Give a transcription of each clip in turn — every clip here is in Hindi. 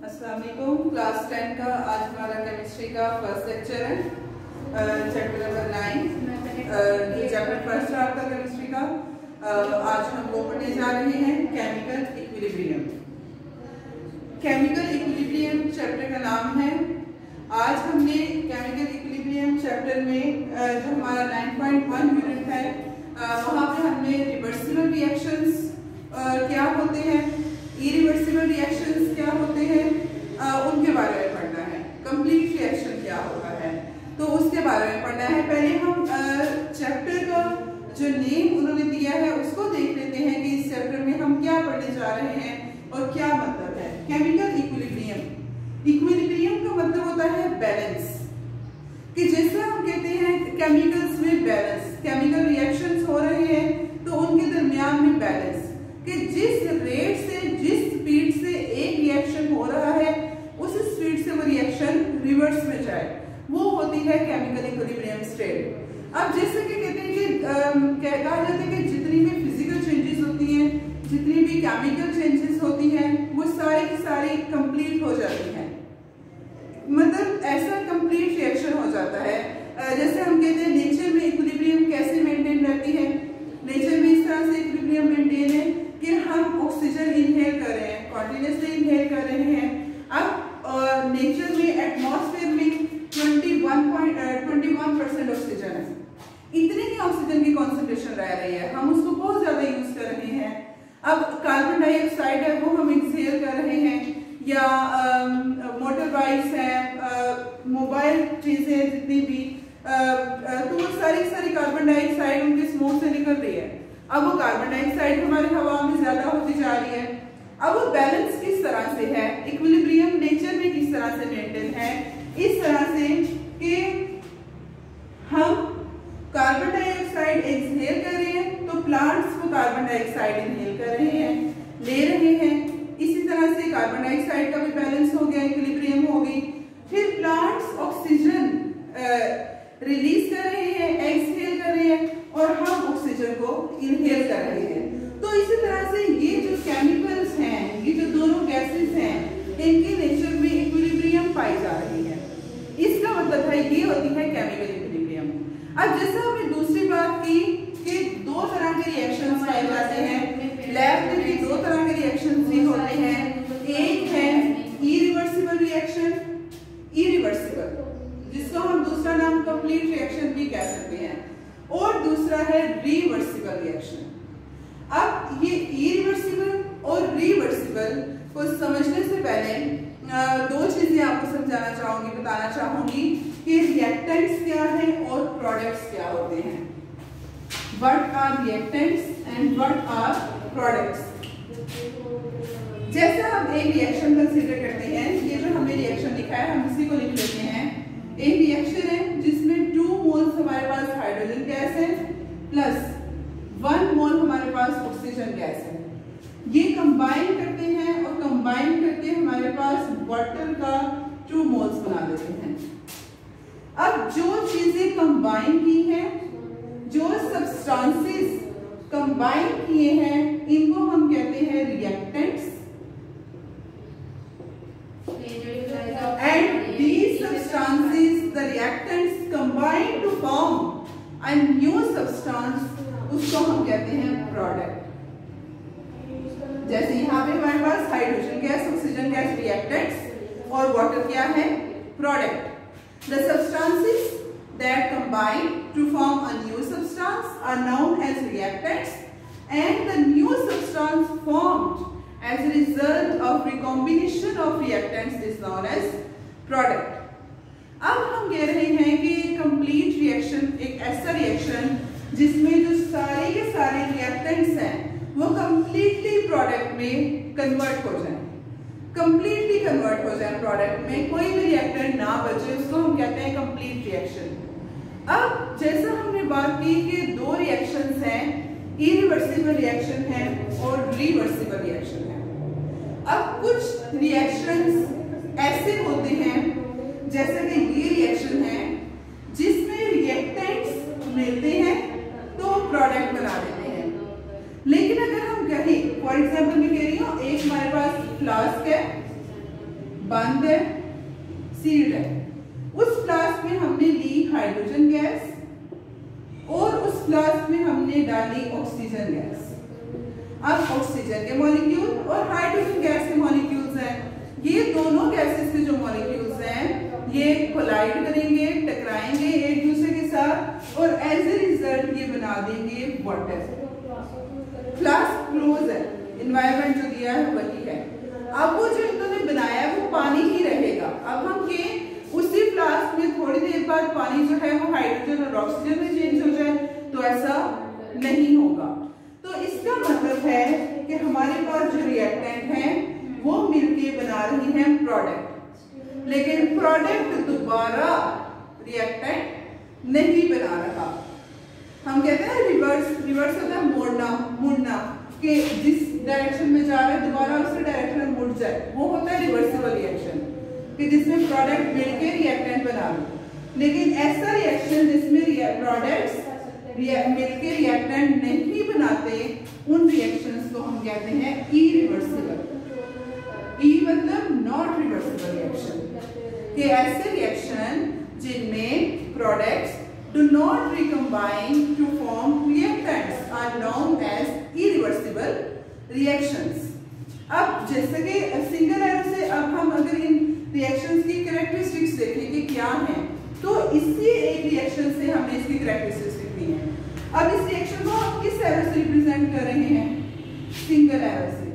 अस्सलाम वालेकुम। क्लास 10 का आज हमारा केमिस्ट्री का फर्स्ट लेक्चर है, चैप्टर नंबर 9। ये चैप्टर फर्स्ट है आपका केमिस्ट्री का। आज हम लोग पढ़ने जा रहे हैं chemical equilibrium. Chemical equilibrium chapter का नाम है। आज हमने केमिकल इक्विलिब्रियम चैप्टर में जो हमारा 9.1 यूनिट है वहाँ पे हमने रिवर्सिबल रिएक्शंस क्या होते हैं, इरिवर्सिबल रिएक्शंस क्या होते हैं, उनके बारे में पढ़ना है। कंप्लीट रिएक्शन क्या होता है तो उसके बारे में पढ़ना है। पहले हम चैप्टर का जो नेम उन्होंने दिया है उसको देख लेते हैं कि इस चैप्टर में हम क्या पढ़ने जा रहे हैं और क्या मतलब है। केमिकल इक्विलिब्रियम, इक्विलिब्रियम का मतलब होता है बैलेंस, कि जैसे हम कहते हैं केमिकल्स में बैलेंस, केमिकल रिएक्शंस हो रहे हैं तो उनके दरमियान में बैलेंस, कि जिस रेट से जिस स्पीड से एक रिएक्शन हो रहा है उस स्पीड से वो रिएक्शन रिवर्स में जाए, वो होती है केमिकल इक्विलिब्रियम स्टेट। अब जैसे कि कहते हैं कि कहा जाता है कि जितनी भी फिजिकल चेंजेस होती हैं, जितनी भी केमिकल चेंजेस होती हैं, वो सारी की सारी कंप्लीट हो जाती हैं, मतलब ऐसा कंप्लीट रिएक्शन हो जाता है। जैसे हम कहते हैं नेचर में इक्विलिब्रियम कैसे मेंटेन रहती है। नेचर में इस तरह से इक्विलिब्रियम मेंटेन है कि हम ऑक्सीजन इनहेल कर रहे हैं, कॉन्टिन्यूसली इनहेल कर रहे हैं। अब नेचर में एटमॉस्फेयर में 21% ऑक्सीजन है, इतनी ही ऑक्सीजन की कॉन्सेंट्रेशन रह रही है, हम उसको बहुत ज्यादा यूज कर रहे हैं। अब कार्बन डाइऑक्साइड है वो हम एक्सहेल कर रहे हैं, या मोटर बाइक्स है, मोबाइल चीजें जितनी भी, तो वो सारी कार्बन डाइऑक्साइड उनके स्मोक से निकल रही है। अब वो कार्बन डाइऑक्साइड हमारी हवा में ज्यादा होती जा रही है। अब वो बैलेंस किस तरह से है, इक्विलिब्रियम नेचर में किस तरह से मेंटेन है, इस तरह से कि हम कार्बन डाइऑक्साइड एक्सहेल कर रहे हैं तो प्लांट्स को कार्बन डाइऑक्साइड इनहेल कर रहे हैं, ले रहे हैं। इसी तरह से कार्बन डाइऑक्साइड का भी बैलेंस हो गया, इक्विलिब्रियम हो गई। फिर प्लांट्स ऑक्सीजन रिलीज कर रहे हैं, एक्सहेल कर रहे हैं, और हम ऑक्सीजन को इनहेल कर रहे हैं। तो इसी तरह से ये जो केमिकल्स हैं, ये जो दोनों गैसेस हैं, इनके नेचर में इक्विलिब्रियम पाई जा रही है। इसका मतलब है ये होती है केमिकल इक्विलिब्रियम। अब जैसे हमने दूसरी बात की कि दो तरह के रिएक्शंस पाए जाते हैं, लैब में भी दो तरह के रिएक्शंस भी होते हैं। एक है इरिवर्सिबल रिएक्शन, इरिवर्सिबल, जिसको हम दूसरा नाम कंप्लीट रिएक्शन भी कह सकते हैं, और दूसरा है रिवर्सिबल रिएक्शन। अब ये इरिवर्सिबल और रिवर्सिबल को समझने से पहले दो चीजें आपको समझाना चाहूंगी, बताना चाहूंगी कि रिएक्टेंट्स क्या है और प्रोडक्ट्स क्या होते हैं। What are reactants and what are products. जैसे हम एक रिएक्शन कंसीडर करते हैं, ये जो हमने रिएक्शन लिखा है हम इसी को लिख लेते हैं। एक रिएक्शन है जिसमें 2 मोल्स हमारे पास हाइड्रोजन गैस है प्लस 1 मोल हमारे पास ऑक्सीजन गैस है। ये कंबाइन करते हैं और कंबाइन करके हमारे पास वाटर का 2 मोल्स बना देते हैं। अब जो चीजें कंबाइन की हैं, जो सब्सटेंसेस कंबाइन किए हैं, इनको हम कहते हैं reactants, and these substances, the reactants combine to form a new substance, उसको हम कहते हैं प्रोडक्ट। जैसे यहाँ पे हमारे पास hydrogen gas, oxygen gas reactants, और वाटर क्या है, product. The substances that combine to form a new substance are known as reactants, and the new substance formed as a result of recombination of reactants is known as product। अब हम कह रहे हैं कि कंप्लीट रिएक्शन एक ऐसा रिएक्शन जिसमें जो सारे के सारे रिएक्टेंट्स हैं वो कंप्लीटली प्रोडक्ट में कन्वर्ट हो जाएं, कंप्लीटली कन्वर्ट हो जाए प्रोडक्ट में, कोई भी रिएक्टेंट ना बचे, उसको हम कहते हैं कंप्लीट रिएक्शन। अब जैसा हमने बात की कि दो रिएक्शंस हैं, इरिवर्सिबल रिएक्शन है और रिवर्सिबल रिएक्शन है। अब कुछ रिएक्शंस ऐसे होते हैं जैसे कि ये रिएक्शन है जिसमें रिएक्टेंट्स मिलते हैं तो प्रोडक्ट बना देते हैं। लेकिन अगर हम कहें, फॉर एग्जाम्पल मैं कह रही हूँ, एक हमारे पास फ्लास्क है, बंद है, सील्ड है। उस फ्लास्क में हमने ली हाइड्रोजन गैस और उस फ्लास्क में हमने डाली ऑक्सीजन गैस। अब ऑक्सीजन के मॉलिक्यूल और हाइड्रोजन गैस के मॉलिक्यूल्स हैं, ये दोनों गैसेस के जो मॉलिक्यूल्स हैं ये कोलाइड करेंगे, टकराएंगे एक दूसरे के साथ और एज ए रिजल्ट ये बना देंगे वाटर। फ्लास्क क्लोज है, एनवायरनमेंट जो दिया है वही है। अब वो जो इन्होंने बनाया है वो पानी ही रहेगा। अब हम ये उसी फ्लास्क में थोड़ी देर बाद पानी जो है वो हाइड्रोजन और ऑक्सीजन में चेंज हो जाए तो ऐसा नहीं होगा। तो इसका मतलब है कि हमारे पास जो रिएक्टेंट है वो मिलके बना रही है प्रोडक्ट, लेकिन प्रोडक्ट दोबारा रिएक्टेंट नहीं बना रहा। हम कहते हैं रिवर्स, रिवर्स होता है मुड़ना कि जिस डायरेक्शन में जा रहा है दोबारा उसी डायरेक्शन में मुड़ जाए, वो होता है रिवर्सिबल रिएक्शन कि जिसमें प्रोडक्ट मिलके रिएक्टेंट बना लो। लेकिन ऐसा रिएक्शन जिसमें प्रोडक्ट्स मिलके रिएक्टेंट नहीं बनाते, उन रिएक्शंस को हम कहते हैं इरिवर्सिबल। ई मतलब नॉट रिवर्सिबल रिएक्शन, कि ऐसे रिएक्शन जिनमें products do not recombine to form reactants are known as irreversible reactions। अब जैसे कि सिंगल एरो से अब हम अगर इन रिएक्शंस की कैरेक्टरिस्टिक्स देखें कि क्या हैं, तो इसी एक रिएक्शन से हमने इसकी कैरेक्टरिस्टिक्स लिखी है। अब इस रिएक्शन को हम किस एरो से रिप्रेजेंट कर रहे हैं? सिंगल एरो से।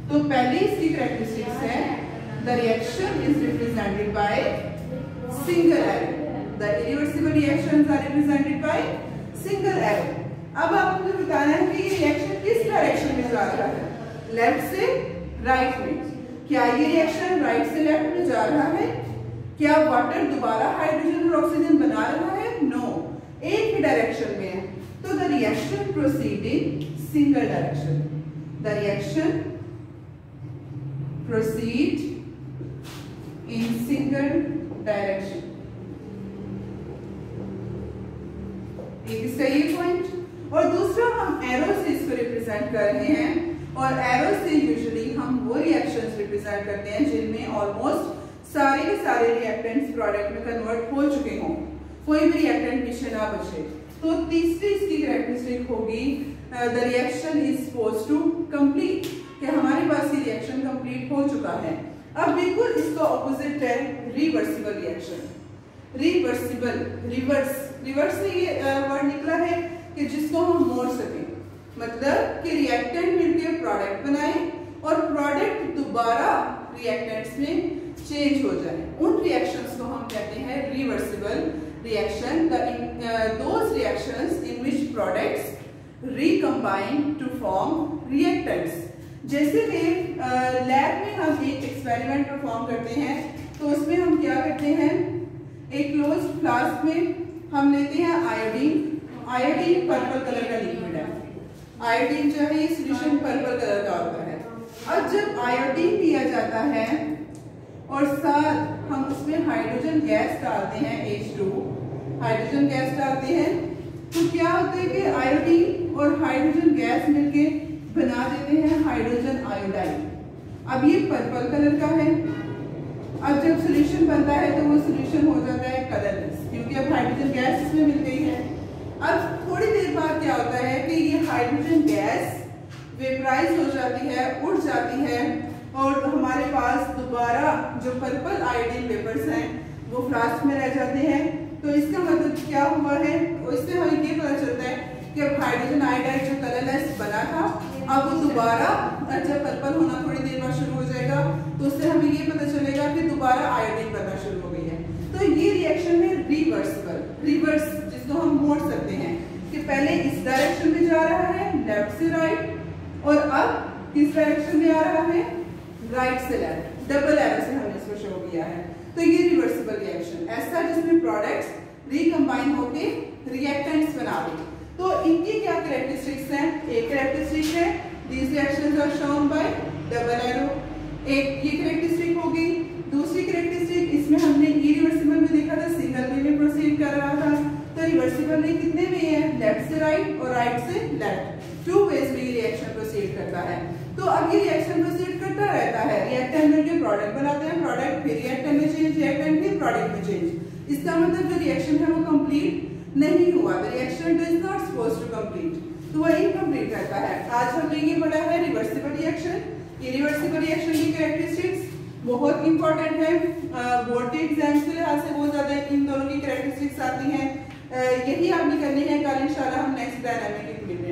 तो पहले इसकी कैरेक्टरिस्टिक्स है the reaction is represented by single arrow, the irreversible reactions are represented by single arrow। अब आपको मुझे बताना है कि ये रिएक्शन किस डायरेक्शन में जा रहा है, लेफ्ट से राइट में। क्या ये रिएक्शन राइट से लेफ्ट में जा रहा है? क्या वाटर दोबारा हाइड्रोजन और ऑक्सीजन बना रहा है? नो, एक ही डायरेक्शन में है। तो the reaction proceed in single direction. The reaction proceed in single direction. इसका ये पॉइंट। और दूसरा हम एरो से इसको रिप्रेजेंट कर रहे हैं, और एरो से यूजुअली हम वो रिएक्शंस रिप्रेजेंट करते हैं जिनमें ऑलमोस्ट सारे के सारे रिएक्टेंट्स प्रोडक्ट में कन्वर्ट हो चुके हों, कोई भी रिएक्टेंट पीछे ना बचे। तो तीसरी इसकी कैरेक्टरिस्टिक होगी the reaction is supposed to complete, कि हमारे पास ये रिएक्शन कंप्लीट हो चुका है। अब बिल्कुल इसका ऑपोजिट है रिवर्सिबल रिएक्शन। रिवर्सिबल, रिवर्स से ये वर्ड निकला है कि जिसको हम मोड़ सकें, मतलब कि रिएक्टेंट मिलकर प्रोडक्ट बनाए और प्रोडक्ट दोबारा रिएक्टेंट्स में चेंज हो जाए, उन रिएक्शंस को हम कहते हैं reversible reaction. Those reactions in which products recombine to form reactants. जैसे कि लैब में हम एक एक्सपेरिमेंट परफॉर्म करते हैं, तो उसमें हम क्या करते हैं, एक क्लोज फ्लास्क में हम लेते हैं आयोडीन। आयोडीन पर्पल कलर का लिक्विड है। आयोडीन जो है ये सॉल्यूशन पर्पल कलर का होता है। अब जब आयोडीन दिया जाता है और साथ हम उसमें हाइड्रोजन गैस डालते हैं, H2 हाइड्रोजन गैस डालते हैं, तो क्या होता है कि आयोडीन और हाइड्रोजन गैस मिलके बना देते हैं हाइड्रोजन आयोडाइड। अब ये पर्पल कलर का है। अब जब सॉल्यूशन बनता है तो वो सॉल्यूशन हो जाता है कलरलेस, क्योंकि अब हाइड्रोजन गैस इसमें मिल गई है। अब थोड़ी देर बाद क्या होता है कि ये हाइड्रोजन गैस वेपराइज हो जाती है, उड़ जाती है, और हमारे पास दोबारा जो पर्पल आयोडीन वेपर्स हैं वो फ्लास्क में रह जाते हैं। तो इसका मतलब क्या हुआ है, इससे हमें ये पता चलता है कि अब हाइड्रोजन आयोडाइड जो कलरलेस बना था, अब वो दोबारा जब पर्पल होना थोड़ी देर बाद शुरू हो जाएगा, तो उससे हमें ये पता चलेगा कि दोबारा आयोडीन बनना शुरू हो गई है। तो ये रिएक्शन है रिवर्सिबल, रिवर्स जिसको हम मोड़ सकते हैं कि पहले इस डायरेक्शन में जा रहा है लेफ्ट से राइट, और अब किस डायरेक्शन में आ रहा है, राइट से लेफ्ट। डबल एरो से हमने इसको शो किया है। तो ये रिवर्सिबल रिएक्शन ऐसा जिसमें प्रोडक्ट्स रिकम्बाइन होके रिएक्टेंट्स बना दें। तो इनकी क्या कैरेक्टरिस्टिक्स हैं? एक कैरेक्टरिस्टिक है these reactions are shown by double arrow, एक ये कैरेक्टरिस्टिक होगी। दूसरी कैरेक्टरिस्टिक इसमें हमने इरिवर्सिबल में देखा था, सिंगल वे में प्रोसीड कर रहा था, तो रिवर्सिबल में कितने वे हैं, लेफ्ट से राइट और राइट से लेफ्ट, 2 वेज में ये रिएक्शन प्रोसीड करता है। तो अब ये रिएक्शन प्रोसीड करता रहता है, रिएक्टेंट मिलकर प्रोडक्ट बनाते हैं, प्रोडक्ट फिर रिएक्टेंट में चेंज, रिएक्टेंट फिर प्रोडक्ट में चेंज। इसका मतलब जो रिएक्शन है वो कंप्लीट नहीं हुआ, the reaction is not supposed to complete, तो वह इनकम्प्लीट रहता है। आज हमने ये पढ़ा है रिवर्सिबल रिएक्शन। इरिवर्सिबल रिएक्शन की कैरेक्टरिस्टिक्स बहुत इंपॉर्टेंट है, बोर्ड के एग्जाम के लिहाज से बहुत ज्यादा इन दोनों की कैरेक्टरिस्टिक्स आती हैं। यही आपने करनी है। कल इंशाल्लाह हम नेक्स्ट डायनामिक इक्विलिब्रियम